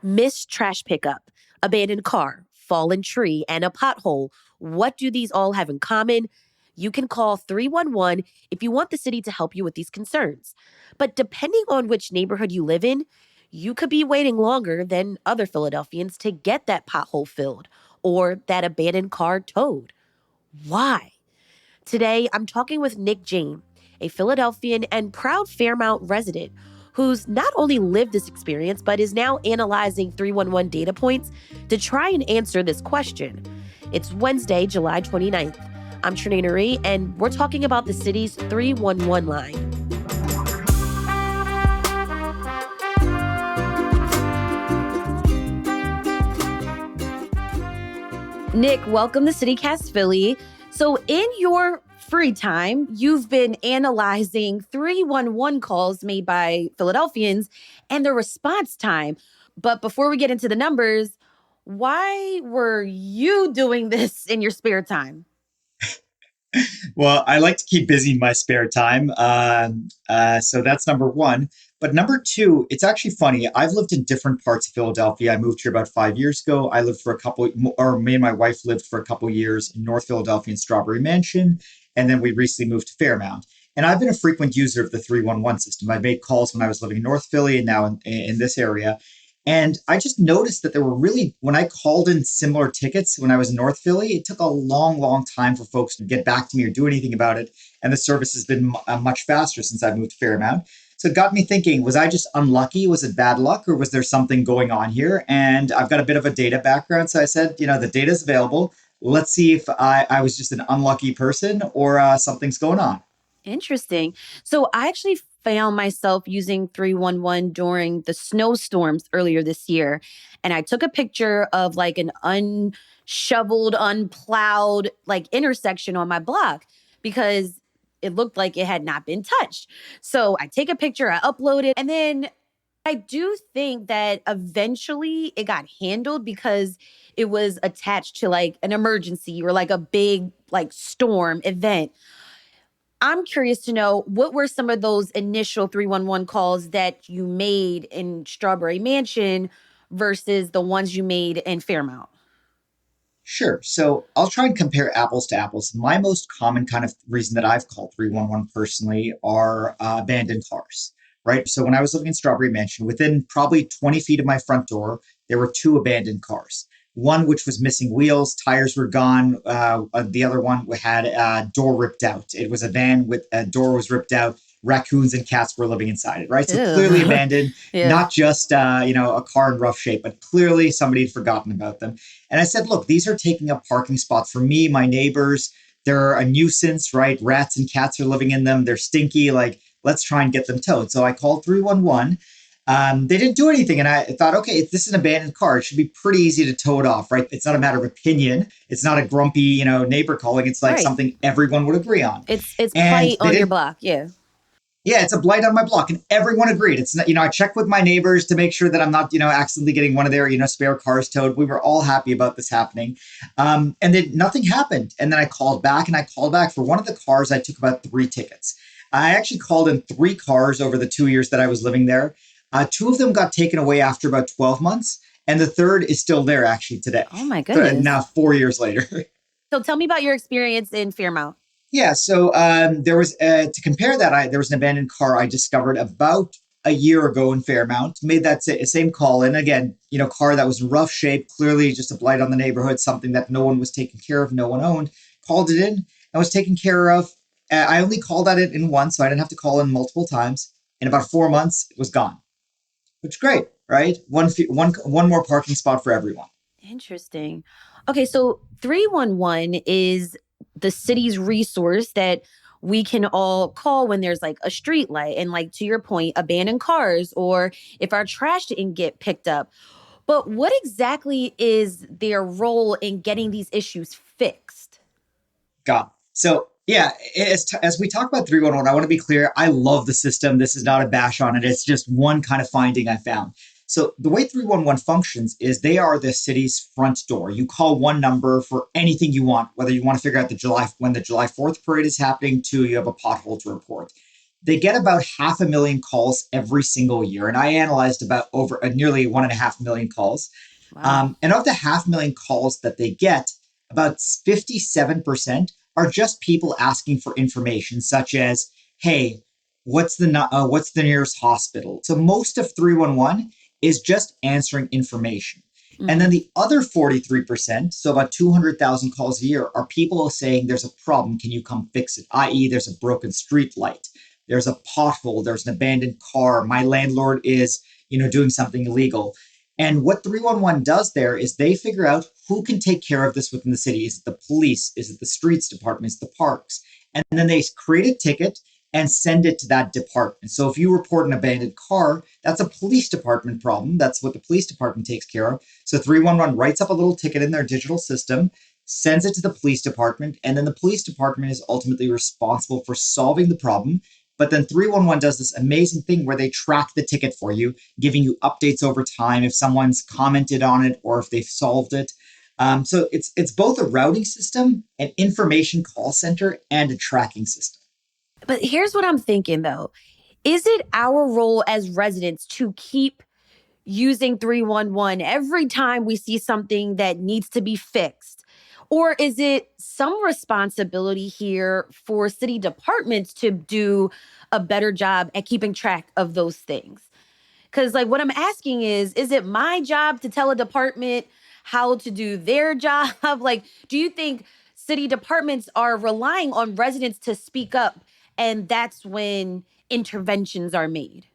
Missed trash pickup, abandoned car, fallen tree, and a pothole. What do these all have in common? You can call 311 if you want the city to help you with these concerns. But depending on which neighborhood you live in, you could be waiting longer than other Philadelphians to get that pothole filled or that abandoned car towed. Why? Today, I'm talking with Nick Jane, a Philadelphian and proud Fairmount resident who's not only lived this experience, but is now analyzing 311 data points to try and answer this question. It's Wednesday, July 29th. I'm Trinae Nuri, and we're talking about the city's 311 line. Nick, welcome to CityCast Philly. So in your free time, you've been analyzing 311 calls made by Philadelphians and the response time. But before we get into the numbers, why were you doing this in your spare time? Well, I like to keep busy in my spare time. So that's number one. But number two, it's actually funny. I've lived in different parts of Philadelphia. I moved here about 5 years ago. I lived for a couple, or me and my wife lived for a couple years in North Philadelphia in Strawberry Mansion. And then we recently moved to Fairmount. And I've been a frequent user of the 311 system. I made calls when I was living in North Philly and now in this area. And I just noticed that there were really, when I called in similar tickets when I was in North Philly, it took a long, long time for folks to get back to me or do anything about it. And the service has been much faster since I moved to Fairmount. So it got me thinking, was I just unlucky? Was it bad luck or was there something going on here? And I've got a bit of a data background. So I said, the data is available. Let's see if I was just an unlucky person or something's going on. Interesting. So I actually found myself using 311 during the snowstorms earlier this year. And I took a picture of like an unshoveled, unplowed like intersection on my block because it looked like it had not been touched. So I take a picture, I upload it, and then I do think that eventually it got handled because it was attached to like an emergency or like a big like storm event. I'm curious to know, what were some of those initial 311 calls that you made in Strawberry Mansion versus the ones you made in Fairmount? Sure. So I'll try and compare apples to apples. My most common kind of reason that I've called 311 personally are abandoned cars, right? So when I was living in Strawberry Mansion, within probably 20 feet of my front door, there were two abandoned cars. One which was missing wheels, tires were gone. The other one had a door ripped out. It was a van with a door was ripped out. Raccoons and cats were living inside it, right? So clearly Ew. abandoned, Yeah. not just a car in rough shape, but clearly somebody had forgotten about them. And I said, look, these are taking up parking spots for me, my neighbors. They're a nuisance, right? Rats and cats are living in them. They're stinky. Like, let's try and get them towed. So I called 311. They didn't do anything. And I thought, okay, if this is an abandoned car, it should be pretty easy to tow it off, right? It's not a matter of opinion. It's not a grumpy, neighbor calling. It's like Right. something everyone would agree on. It's And plight they on your didn't, block. Yeah. yeah, it's a blight on my block. And everyone agreed. It's not, I checked with my neighbors to make sure that I'm not, accidentally getting one of their, spare cars towed. We were all happy about this happening. And then nothing happened. And then I called back for one of the cars. I took about 3 tickets. I actually called in 3 cars over the 2 years that I was living there. 2 of them got taken away after about 12 months. And the third is still there actually today. Oh my goodness. Now 4 years later. So tell me about your experience in Fairmount. Yeah, so there was, to compare that, there was an abandoned car I discovered about a year ago in Fairmount. Made that same call. And again, car that was in rough shape, clearly just a blight on the neighborhood, something that no one was taking care of, no one owned. Called it in and was taken care of. I only called that in once, so I didn't have to call in multiple times. In about 4 months, it was gone. Which is great, right? One more parking spot for everyone. Interesting. Okay, so 311 is the city's resource that we can all call when there's like a street light and, like, to your point, abandoned cars or if our trash didn't get picked up. But what exactly is their role in getting these issues fixed? Got it. So yeah, as we talk about 311, I want to be clear. I love the system. This is not a bash on it. It's just one kind of finding I found. So the way 311 functions is they are the city's front door. You call one number for anything you want, whether you want to figure out when the July 4th parade is happening to you have a pothole to report. they get about 500,000 calls every single year. And I analyzed about over nearly 1.5 million calls. Wow. And of the 500,000 calls that they get, about 57% are just people asking for information, such as, "Hey, what's the nearest hospital?" So most of 311 is just answering information. And then Hmm. the other 43%, so about 200,000 calls a year, are people saying there's a problem. Can you come fix it? I.e., there's a broken street light, there's a pothole, there's an abandoned car, my landlord is, doing something illegal. And what 311 does there is they figure out who can take care of this within the city. Is it the police? Is it the streets department? Is it the parks? And then they create a ticket and send it to that department. So if you report an abandoned car, that's a police department problem. That's what the police department takes care of. So 311 writes up a little ticket in their digital system, sends it to the police department, and then the police department is ultimately responsible for solving the problem. But then 311 does this amazing thing where they track the ticket for you, giving you updates over time if someone's commented on it or if they've solved it. So it's both a routing system, an information call center, and a tracking system. But here's what I'm thinking though. Is it our role as residents to keep using 311 every time we see something that needs to be fixed? Or is it some responsibility here for city departments to do a better job at keeping track of those things? Because, like, what I'm asking is it my job to tell a department how to do their job? Like, do you think city departments are relying on residents to speak up and that's when interventions are made?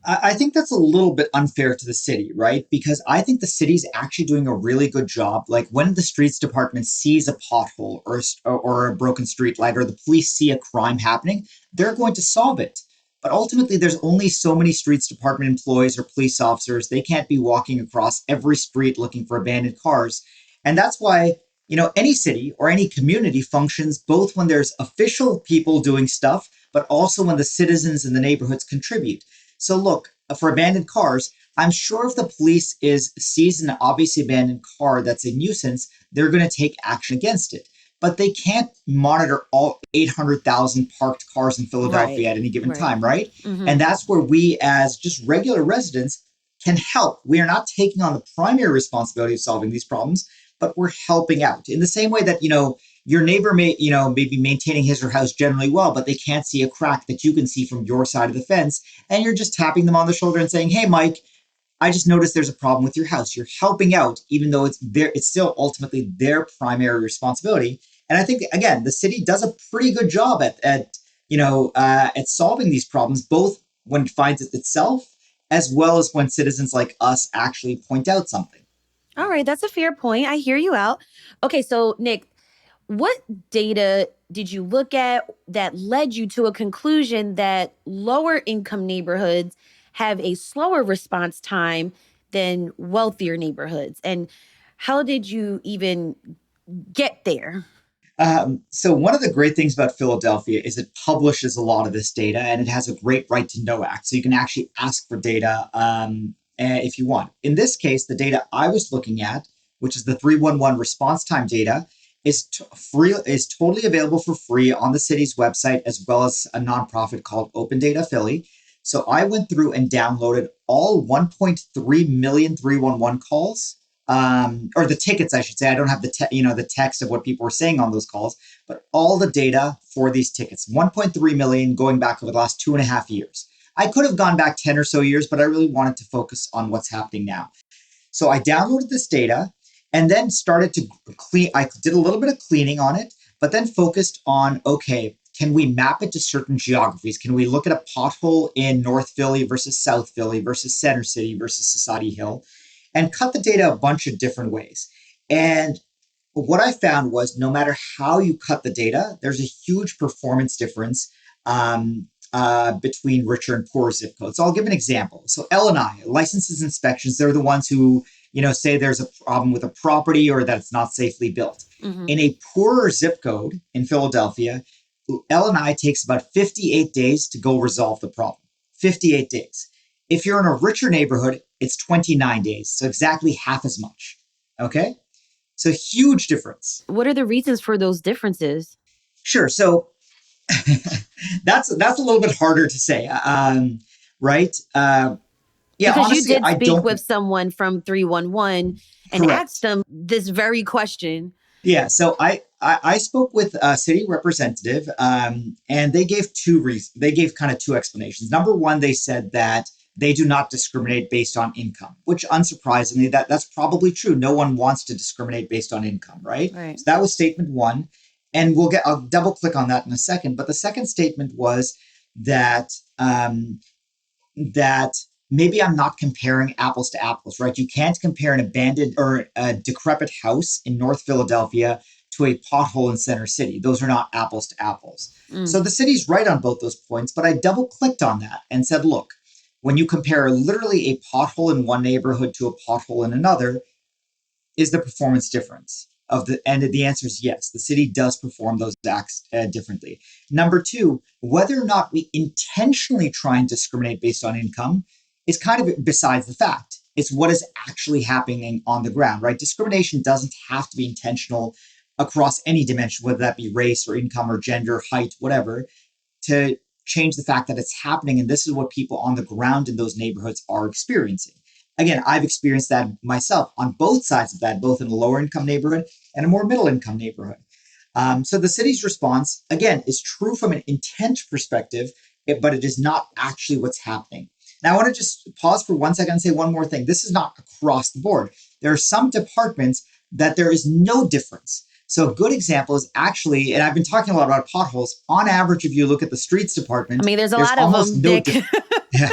I think that's a little bit unfair to the city, right? Because I think the city's actually doing a really good job. Like when the streets department sees a pothole or a broken street light, or the police see a crime happening, they're going to solve it. But ultimately, there's only so many streets department employees or police officers. They can't be walking across every street looking for abandoned cars. And that's why, any city or any community functions both when there's official people doing stuff, but also when the citizens in the neighborhoods contribute. So look, for abandoned cars, I'm sure if the police is sees an obviously abandoned car that's a nuisance, they're going to take action against it. But they can't monitor all 800,000 parked cars in Right, Philadelphia at any given right. time, right? Hmm. And that's where we, as just regular residents, can help. We are not taking on the primary responsibility of solving these problems, but we're helping out in the same way that, your neighbor may be maintaining his or her house generally well, but they can't see a crack that you can see from your side of the fence. And you're just tapping them on the shoulder and saying, "Hey, Mike, I just noticed there's a problem with your house." You're helping out, even though it's still ultimately their primary responsibility. And I think again, the city does a pretty good job at solving these problems, both when it finds it itself, as well as when citizens like us actually point out something. All right, that's a fair point. I hear you out. Okay, so Nick, what data did you look at that led you to a conclusion that lower income neighborhoods have a slower response time than wealthier neighborhoods? And how did you even get there? So one of the great things about Philadelphia is it publishes a lot of this data, and it has a great right to know act. So you can actually ask for data if you want. In this case, the data I was looking at, which is the 311 response time data, is totally available for free on the city's website, as well as a nonprofit called Open Data Philly. So I went through and downloaded all 1.3 million 311 calls, or the tickets, I should say. I don't have the text of what people were saying on those calls, but all the data for these tickets, 1.3 million going back over the last 2.5 years. I could have gone back 10 or so years, but I really wanted to focus on what's happening now. So I downloaded this data and then started to clean. I did a little bit of cleaning on it, but then focused on, okay, can we map it to certain geographies? Can we look at a pothole in North Philly versus South Philly versus Center City versus Society Hill, and cut the data a bunch of different ways? And what I found was no matter how you cut the data, there's a huge performance difference between richer and poorer zip codes. So I'll give an example. So L&I, licenses inspections, they're the ones who say there's a problem with a property or that it's not safely built. Hmm. In a poorer zip code in Philadelphia, L&I takes about 58 days to go resolve the problem. 58 days. If you're in a richer neighborhood, it's 29 days. So exactly half as much. Okay? So huge difference. What are the reasons for those differences? Sure. So That's a little bit harder to say, right? Yeah, Because you honestly, did I speak don't. with someone from 311 and asked Correct. them this very question. Yeah, so I spoke with a city representative, and they gave two reasons. They gave kind of two explanations. Number one, they said that they do not discriminate based on income, which unsurprisingly, that's probably true. No one wants to discriminate based on income, right? Right. So that was statement one, and I'll double click on that in a second. But the second statement was that that maybe I'm not comparing apples to apples, right? You can't compare an abandoned or a decrepit house in North Philadelphia to a pothole in Center City. Those are not apples to apples. Mm. So the city's right on both those points, but I double clicked on that and said, look, when you compare literally a pothole in one neighborhood to a pothole in another, is the performance difference of the and the answer is yes, the city does perform those acts differently. Number two, whether or not we intentionally try and discriminate based on income is kind of besides the fact. It's what is actually happening on the ground, right? Discrimination doesn't have to be intentional across any dimension, whether that be race or income or gender, height, whatever, to change the fact that it's happening. And this is what people on the ground in those neighborhoods are experiencing. Again, I've experienced that myself on both sides of that, both in a lower income neighborhood and a more middle income neighborhood. So the city's response, again, is true from an intent perspective, but it is not actually what's happening. Now, I want to just pause for 1 second and say one more thing. This is not across the board. There are some departments that there is no difference. So a good example is actually, and I've been talking a lot about potholes. On average, if you look at the streets I department, mean, there's a there's lot of almost them, no Dick. difference. Yeah.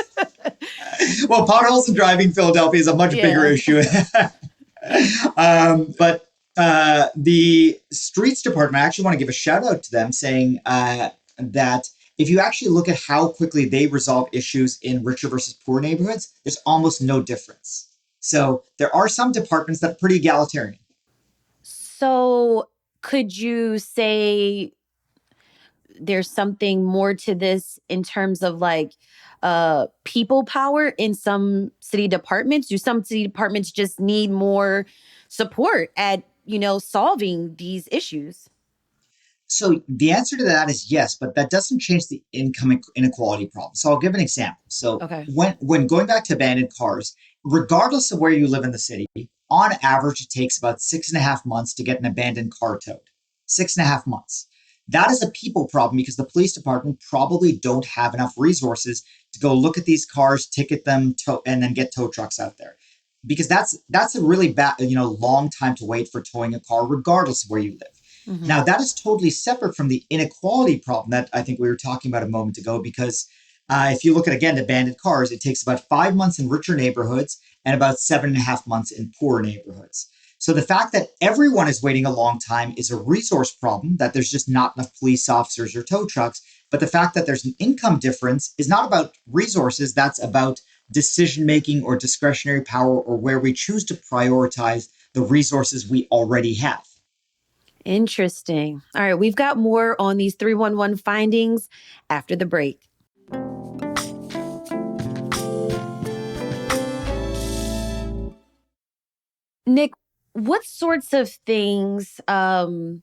Well, potholes and driving Philadelphia is a much bigger Yeah. issue. But the streets department, I actually want to give a shout out to them saying that if you actually look at how quickly they resolve issues in richer versus poor neighborhoods, there's almost no difference. So there are some departments that are pretty egalitarian. So, could you say there's something more to this in terms of like people power in some city departments? Do some city departments just need more support at, solving these issues? So the answer to that is yes, but that doesn't change the income inequality problem. So I'll give an example. So Okay. when going back to abandoned cars, regardless of where you live in the city, on average it takes about 6.5 months to get an abandoned car towed. 6.5 months. That is a people problem because the police department probably don't have enough resources to go look at these cars, ticket them, and then get tow trucks out there. Because that's a really bad, long time to wait for towing a car, regardless of where you live. Hmm. Now, that is totally separate from the inequality problem that I think we were talking about a moment ago, because if you look at, again, abandoned cars, it takes about 5 months in richer neighborhoods and about 7.5 months in poorer neighborhoods. So the fact that everyone is waiting a long time is a resource problem, that there's just not enough police officers or tow trucks. But the fact that there's an income difference is not about resources, that's about decision making or discretionary power, or where we choose to prioritize the resources we already have. Interesting. All right, we've got more on these 311 findings after the break. Nick, what sorts of things can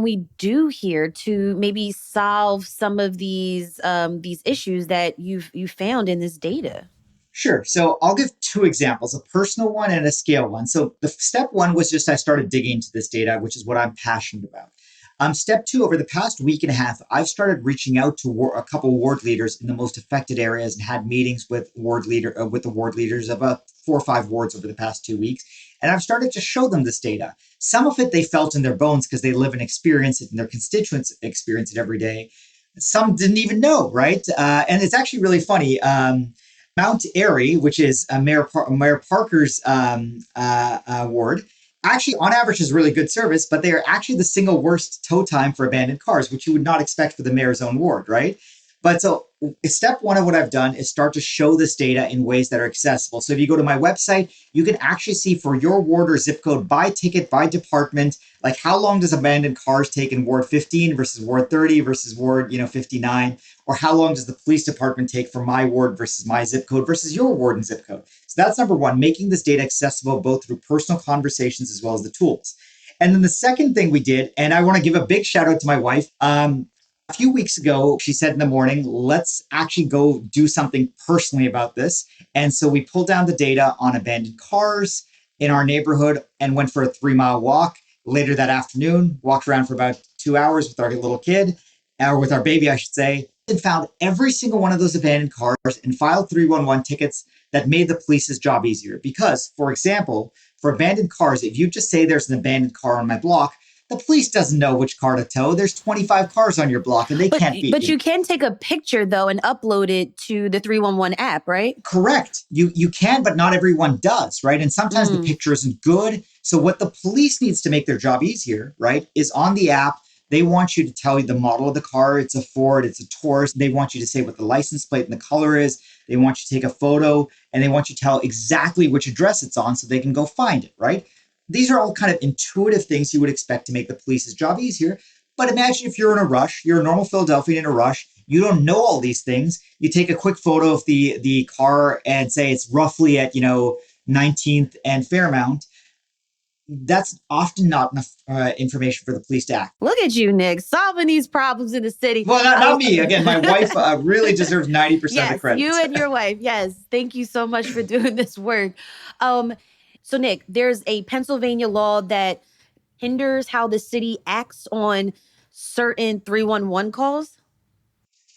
we do here to maybe solve some of these issues that you found in this data? Sure. So I'll give two examples, a personal one and a scale one. So the step one was just I started digging into this data, which is what I'm passionate about. Step two, over the past week and a half, I've started reaching out to a couple ward leaders in the most affected areas and had meetings with with the ward leaders of about 4 or 5 wards over the past 2 weeks. And I've started to show them this data. Some of it they felt in their bones because they live and experience it, and their constituents experience it every day. Some didn't even know, right? And it's actually really funny. Mount Airy, which is Mayor Parker's ward, actually on average has really good service, but they are actually the single worst tow time for abandoned cars, which you would not expect for the mayor's own ward, right? But so step one of what I've done is start to show this data in ways that are accessible. So if you go to my website, you can actually see for your ward or zip code by ticket, by department, like how long does abandoned cars take in Ward 15 versus Ward 30 versus Ward 59, or how long does the police department take for my ward versus my zip code versus your ward and zip code. So that's number one, making this data accessible both through personal conversations as well as the tools. And then the second thing we did, and I want to give a big shout out to my wife. A few weeks ago, she said in the morning, let's actually go do something personally about this. And so we pulled down the data on abandoned cars in our neighborhood and went for a 3 mile walk. Later that afternoon, walked around for about 2 hours with our little kid, or with our baby, I should say, and found every single one of those abandoned cars and filed 311 tickets that made the police's job easier. Because, for example, for abandoned cars, if you just say there's an abandoned car on my block, the police doesn't know which car to tow. There's 25 cars on your block and they But can't beat but you. you can take a picture though and upload it to the 311 app, right? Correct. You can, but not everyone does, right? And sometimes the Mm. picture isn't good. So what the police needs to make their job easier, right, is on the app. They want you to tell you the model of the car. It's a Ford, it's a Taurus. They want you to say what the license plate and the color is. They want you to take a photo and they want you to tell exactly which address it's on so they can go find it, right? These are all kind of intuitive things you would expect to make the police's job easier. But imagine if you're in a rush, you're a normal Philadelphian in a rush, you don't know all these things. You take a quick photo of the car and say it's roughly at 19th and Fairmount. That's often not enough information for the police to act. Look at you, Nick, solving these problems in the city. Well, not me. Again, my wife really deserves 90% of the Yes, credit. you and your wife. Yes, thank you so much for doing this work. Um, so Nick, there's a Pennsylvania law that hinders how the city acts on certain 311 calls.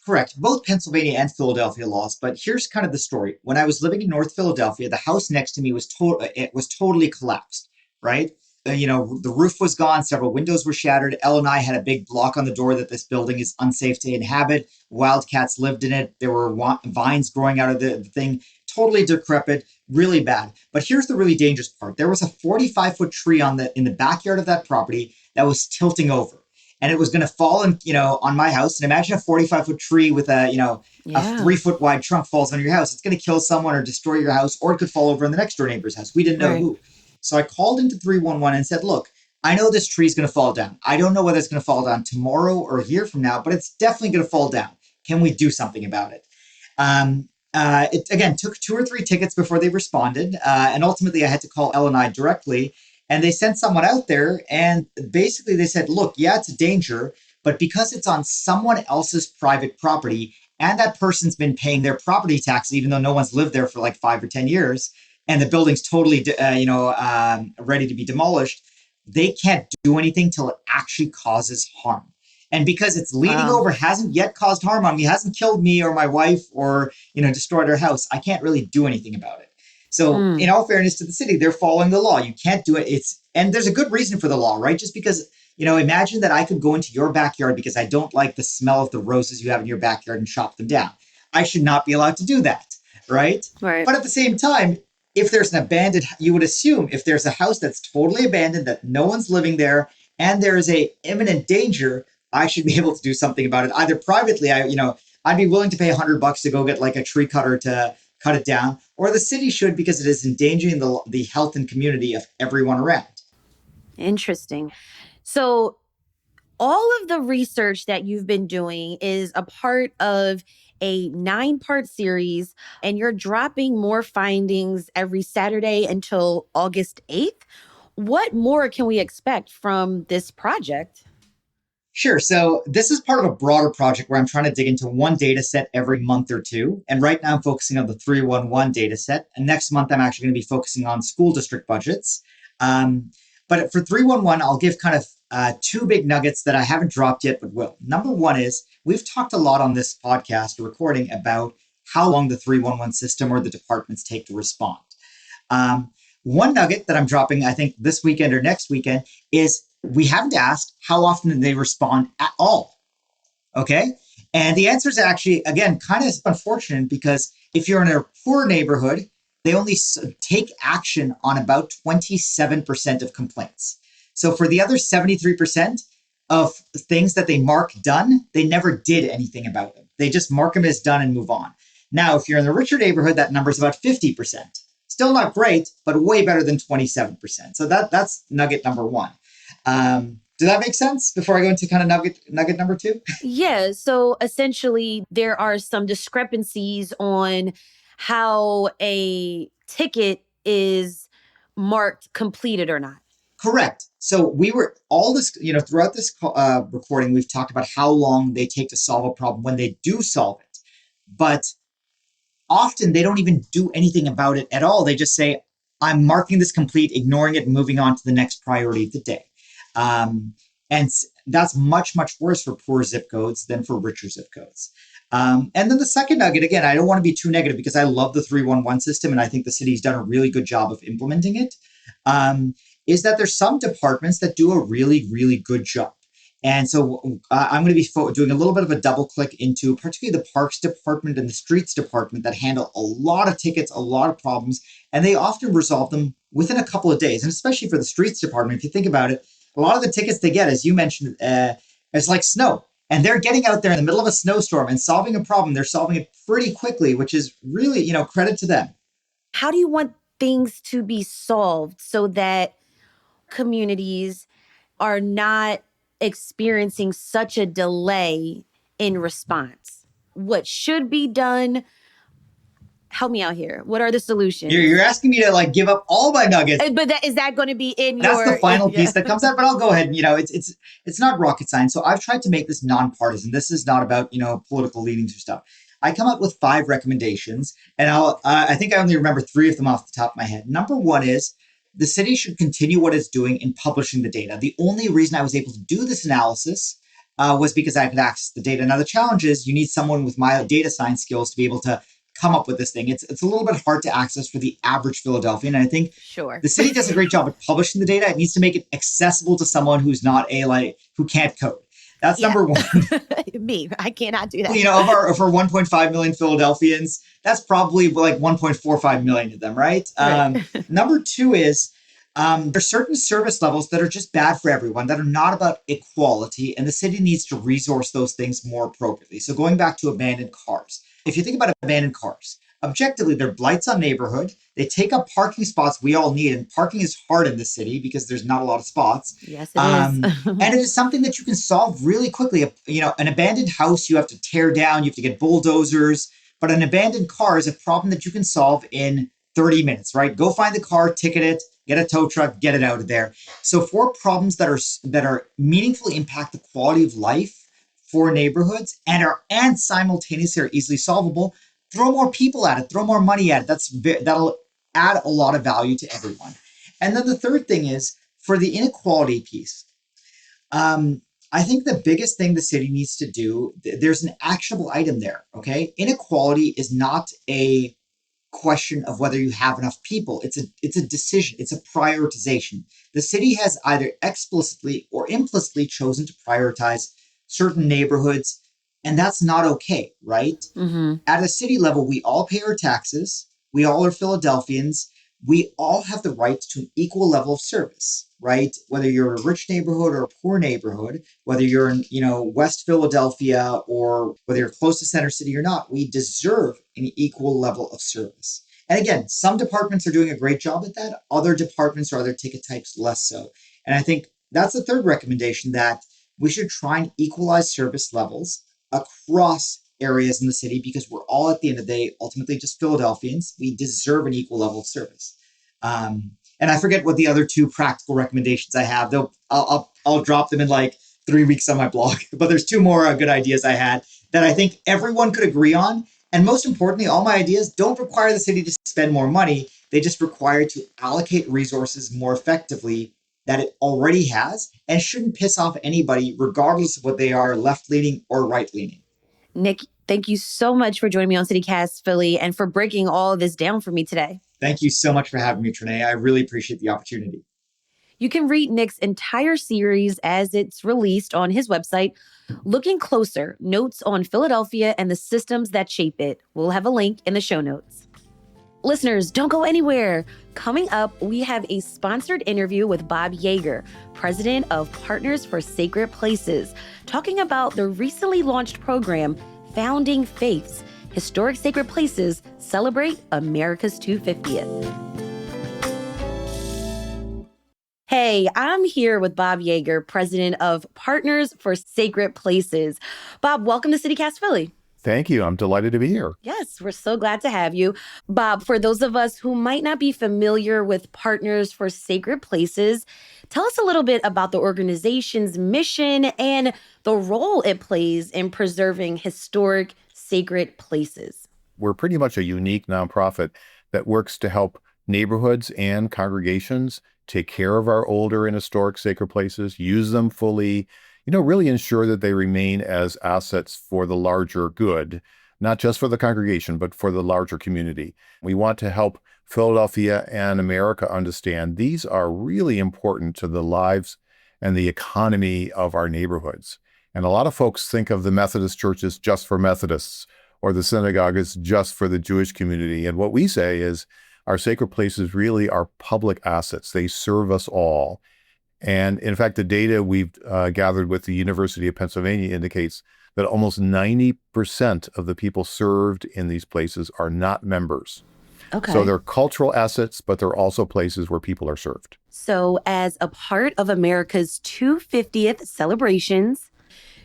Correct. Both Pennsylvania and Philadelphia laws. But here's kind of the story. When I was living in North Philadelphia, the house next to me was totally collapsed. Right. The roof was gone. Several windows were shattered. Elle and I had a big block on the door that this building is unsafe to inhabit. Wildcats lived in it. There were vines growing out of the thing. Totally decrepit. Really bad. But here's the really dangerous part. There was a 45-foot tree in the backyard of that property that was tilting over and it was going to fall on my house. And imagine a 45-foot tree with a Yeah, 3 foot wide trunk falls on your house. It's going to kill someone or destroy your house, or it could fall over in the next door neighbor's house. We didn't know right. who. So I called into 311 and said, look, I know this tree is going to fall down. I don't know whether it's going to fall down tomorrow or a year from now, but it's definitely going to fall down. Can we do something about it? It again took 2 or 3 tickets before they responded, and ultimately I had to call Elle and I directly, and they sent someone out there, and basically they said, "Look, yeah, it's a danger, but because it's on someone else's private property, and that person's been paying their property taxes, even though no one's lived there for like 5 or 10 years, and the building's totally, ready to be demolished, they can't do anything till it actually causes harm." And because it's leaning Wow. over, hasn't yet caused harm on me, hasn't killed me or my wife or destroyed our house, I can't really do anything about it. So, in Mm. all fairness to the city, they're following the law. You can't do it. And there's a good reason for the law, right? Just because imagine that I could go into your backyard because I don't like the smell of the roses you have in your backyard and chop them down. I should not be allowed to do that, right? Right. But at the same time, if there's an abandoned, you would assume if there's a house that's totally abandoned, that no one's living there, and there is a imminent danger, I should be able to do something about it. Either privately, I'd be willing to pay $100 to go get like a tree cutter to cut it down, or the city should because it is endangering the health and community of everyone around. Interesting. So all of the research that you've been doing is a part of a 9-part series, and you're dropping more findings every Saturday until August 8th. What more can we expect from this project? Sure. So this is part of a broader project where I'm trying to dig into one data set every month or two. And right now I'm focusing on the 311 data set. And next month I'm actually going to be focusing on school district budgets. But for 311, I'll give kind of two big nuggets that I haven't dropped yet, but will. Number one is we've talked a lot on this podcast recording about how long the 311 system or the departments take to respond. Um, One nugget that I'm dropping, I think this weekend or next weekend, is we haven't asked how often do they respond at all. Okay. And the answer is actually, again, kind of unfortunate because if you're in a poor neighborhood, they only take action on about 27% of complaints. So for the other 73% of things that they mark done, they never did anything about them. They just mark them as done and move on. Now, if you're in the richer neighborhood, that number is about 50%. Still not great, but way better than 27%. So that's nugget number one. Does that make sense before I go into kind of nugget number two? Yeah, so essentially, there are some discrepancies on how a ticket is marked completed or not. Correct. So we were all this, throughout this recording, we've talked about how long they take to solve a problem when they do solve it. But often they don't even do anything about it at all. They just say, I'm marking this complete, ignoring it, and moving on to the next priority of the day. And that's much, much worse for poor zip codes than for richer zip codes. And then the second nugget, again, I don't want to be too negative because I love the 311 system and I think the city's done a really good job of implementing it. Is that there's some departments that do a really, really good job. And so I'm going to be doing a little bit of a double click into particularly the parks department and the streets department that handle a lot of tickets, a lot of problems, and they often resolve them within a couple of days. And especially for the streets department, if you think about it, a lot of the tickets they get, as you mentioned, it's like snow. And they're getting out there in the middle of a snowstorm and solving a problem. They're solving it pretty quickly, which is really, credit to them. How do you want things to be solved so that communities are not experiencing such a delay in response? What should be done? Help me out here. What are the solutions? You're asking me to give up all my nuggets. But is that going to be in That's your... the final piece that comes out, but I'll go ahead and, it's not rocket science. So I've tried to make this nonpartisan. This is not about, political leanings or stuff. I come up with 5 recommendations, and I think I only remember 3 of them off the top of my head. Number 1 is the city should continue what it's doing in publishing the data. The only reason I was able to do this analysis was because I could access the data. Now, the challenge is you need someone with my data science skills to be able to come up with this thing. It's a little bit hard to access for the average Philadelphian. And I think the city does a great job at publishing the data. It needs to make it accessible to someone who's not who can't code. That's number 1. Me, I cannot do that. Of our 1.5 million Philadelphians, that's probably 1.45 million of them, right? Number 2 is there's certain service levels that are just bad for everyone, that are not about equality, and the city needs to resource those things more appropriately. So going back to abandoned cars. If you think about abandoned cars, objectively, they're blights on neighborhood. They take up parking spots we all need, and parking is hard in the city because there's not a lot of spots. Yes, it is. And it is something that you can solve really quickly. An abandoned house you have to tear down, you have to get bulldozers, but an abandoned car is a problem that you can solve in 30 minutes, right? Go find the car, ticket it, get a tow truck, get it out of there. So for problems that are meaningfully impact the quality of life for neighborhoods and simultaneously are easily solvable, throw more people at it, throw more money at it. That'll add a lot of value to everyone. And then the third thing is for the inequality piece. I think the biggest thing the city needs to do, there's an actionable item there, okay? Inequality is not a question of whether you have enough people. It's a decision. It's a prioritization. The city has either explicitly or implicitly chosen to prioritize certain neighborhoods, and that's not okay, right? Mm-hmm. At a city level, we all pay our taxes. We all are Philadelphians. We all have the right to an equal level of service, right? Whether you're in a rich neighborhood or a poor neighborhood, whether you're in, West Philadelphia or whether you're close to Center City or not, we deserve an equal level of service. And again, some departments are doing a great job at that. Other departments or other ticket types less so. And I think that's the third recommendation, that we should try and equalize service levels across areas in the city because we're all, at the end of the day, ultimately just Philadelphians. We deserve an equal level of service. And I forget what the other 2 practical recommendations I have. I'll drop them in 3 weeks on my blog. But there's 2 more good ideas I had that I think everyone could agree on. And most importantly, all my ideas don't require the city to spend more money. They just require to allocate resources more effectively that it already has, and shouldn't piss off anybody, regardless of what they are, left-leaning or right-leaning. Nick, thank you so much for joining me on CityCast Philly and for breaking all of this down for me today. Thank you so much for having me, Trinae. I really appreciate the opportunity. You can read Nick's entire series as it's released on his website, Looking Closer, Notes on Philadelphia and the Systems That Shape It. We'll have a link in the show notes. Listeners, don't go anywhere. Coming up, we have a sponsored interview with Bob Yeager, president of Partners for Sacred Places, talking about the recently launched program, Founding Faiths, Historic Sacred Places Celebrate America's 250th. Hey, I'm here with Bob Yeager, president of Partners for Sacred Places. Bob, welcome to CityCast Philly. Thank you. I'm delighted to be here. Yes, we're so glad to have you. Bob, for those of us who might not be familiar with Partners for Sacred Places, tell us a little bit about the organization's mission and the role it plays in preserving historic sacred places. We're pretty much a unique nonprofit that works to help neighborhoods and congregations take care of our older and historic sacred places, use them fully, really ensure that they remain as assets for the larger good, not just for the congregation, but for the larger community. We want to help Philadelphia and America understand these are really important to the lives and the economy of our neighborhoods. And a lot of folks think of the Methodist churches just for Methodists, or the synagogue is just for the Jewish community. And what we say is our sacred places really are public assets. They serve us all. And in fact, the data we've gathered with the University of Pennsylvania indicates that almost 90% of the people served in these places are not members. Okay. So they're cultural assets, but they're also places where people are served. So, as a part of America's 250th celebrations,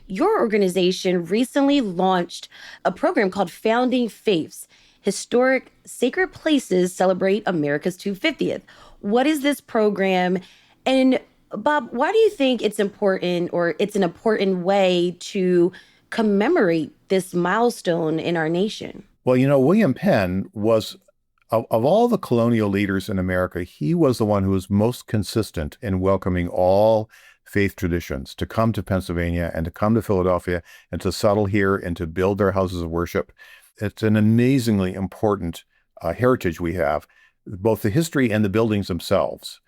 your organization recently launched a program called Founding Faiths. Historic Sacred Places Celebrate America's 250th. What is this program? And Bob, why do you think it's important, or it's an important way to commemorate this milestone in our nation? Well, William Penn was, of all the colonial leaders in America, he was the one who was most consistent in welcoming all faith traditions to come to Pennsylvania and to come to Philadelphia and to settle here and to build their houses of worship. It's an amazingly important heritage we have, both the history and the buildings themselves.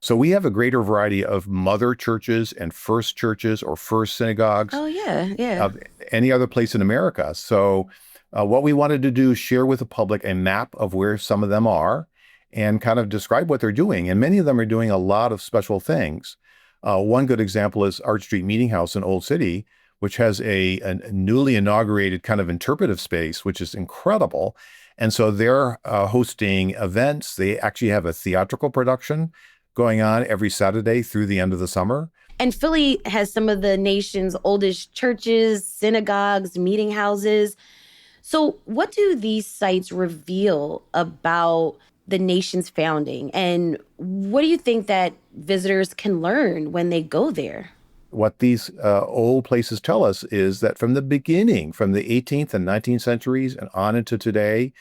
So we have a greater variety of mother churches and first churches or first synagogues. Oh, yeah. Of any other place in America. So what we wanted to do is share with the public a map of where some of them are and kind of describe what they're doing. And many of them are doing a lot of special things. One good example is Arch Street Meeting House in Old City, which has a newly inaugurated kind of interpretive space, which is incredible. And so they're hosting events. They actually have a theatrical production going on every Saturday through the end of the summer. And Philly has some of the nation's oldest churches, synagogues, meeting houses. So what do these sites reveal about the nation's founding? And what do you think that visitors can learn when they go there? What these old places tell us is that from the beginning, from the 18th and 19th centuries and on into today,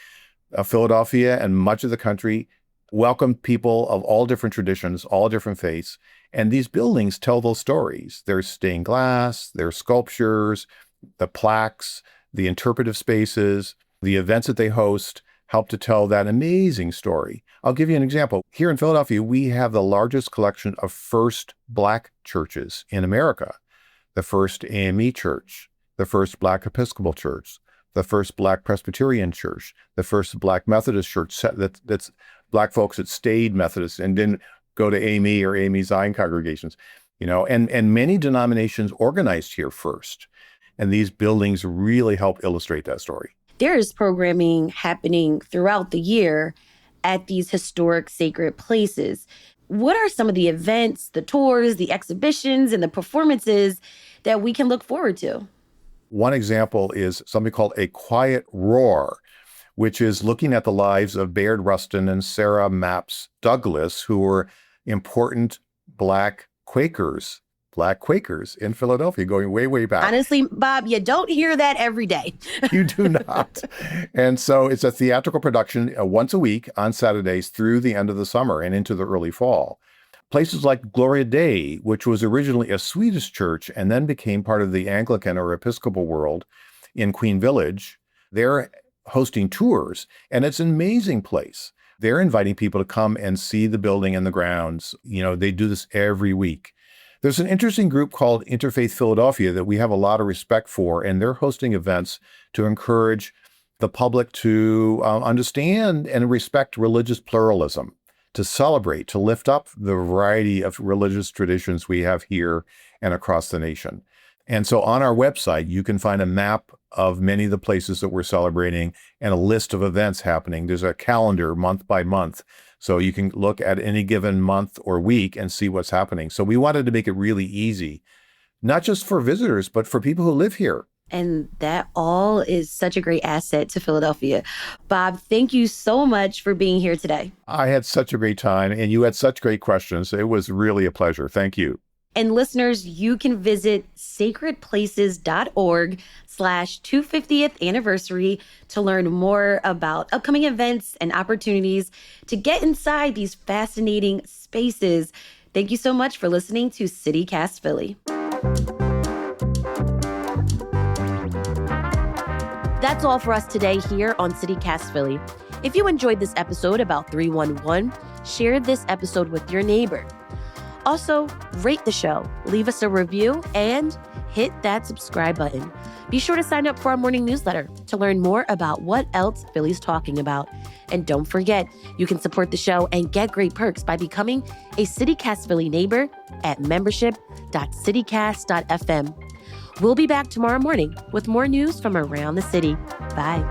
Philadelphia and much of the country welcomed people of all different traditions, all different faiths. And these buildings tell those stories. There's stained glass, there's sculptures, the plaques, the interpretive spaces, the events that they host help to tell that amazing story. I'll give you an example. Here in Philadelphia, we have the largest collection of first Black churches in America. The first AME church, the first Black Episcopal church, the first Black Presbyterian church, the first Black Methodist church that's Black folks that stayed Methodist and didn't go to AME or AME Zion congregations, and many denominations organized here first. And these buildings really help illustrate that story. There is programming happening throughout the year at these historic sacred places. What are some of the events, the tours, the exhibitions, and the performances that we can look forward to? One example is something called A Quiet Roar, which is looking at the lives of Bayard Rustin and Sarah Mapps Douglas, who were important Black Quakers in Philadelphia, going way, way back. Honestly, Bob, you don't hear that every day. You do not. And so it's a theatrical production once a week on Saturdays through the end of the summer and into the early fall. Places like Gloria Dei, which was originally a Swedish church and then became part of the Anglican or Episcopal world in Queen Village, they're hosting tours, and it's an amazing place. They're inviting people to come and see the building and the grounds. They do this every week. There's an interesting group called Interfaith Philadelphia that we have a lot of respect for, and they're hosting events to encourage the public to understand and respect religious pluralism, to celebrate, to lift up the variety of religious traditions we have here and across the nation. And so on our website, you can find a map of many of the places that we're celebrating and a list of events happening. There's a calendar month by month. So you can look at any given month or week and see what's happening. So we wanted to make it really easy, not just for visitors, but for people who live here. And that all is such a great asset to Philadelphia. Bob, thank you so much for being here today. I had such a great time, and you had such great questions. It was really a pleasure. Thank you. And listeners, you can visit sacredplaces.org/250th anniversary to learn more about upcoming events and opportunities to get inside these fascinating spaces. Thank you so much for listening to CityCast Philly. That's all for us today here on CityCast Philly. If you enjoyed this episode about 311, share this episode with your neighbor. Also, rate the show, leave us a review, and hit that subscribe button. Be sure to sign up for our morning newsletter to learn more about what else Philly's talking about. And don't forget, you can support the show and get great perks by becoming a CityCast Philly neighbor at membership.citycast.fm. We'll be back tomorrow morning with more news from around the city. Bye.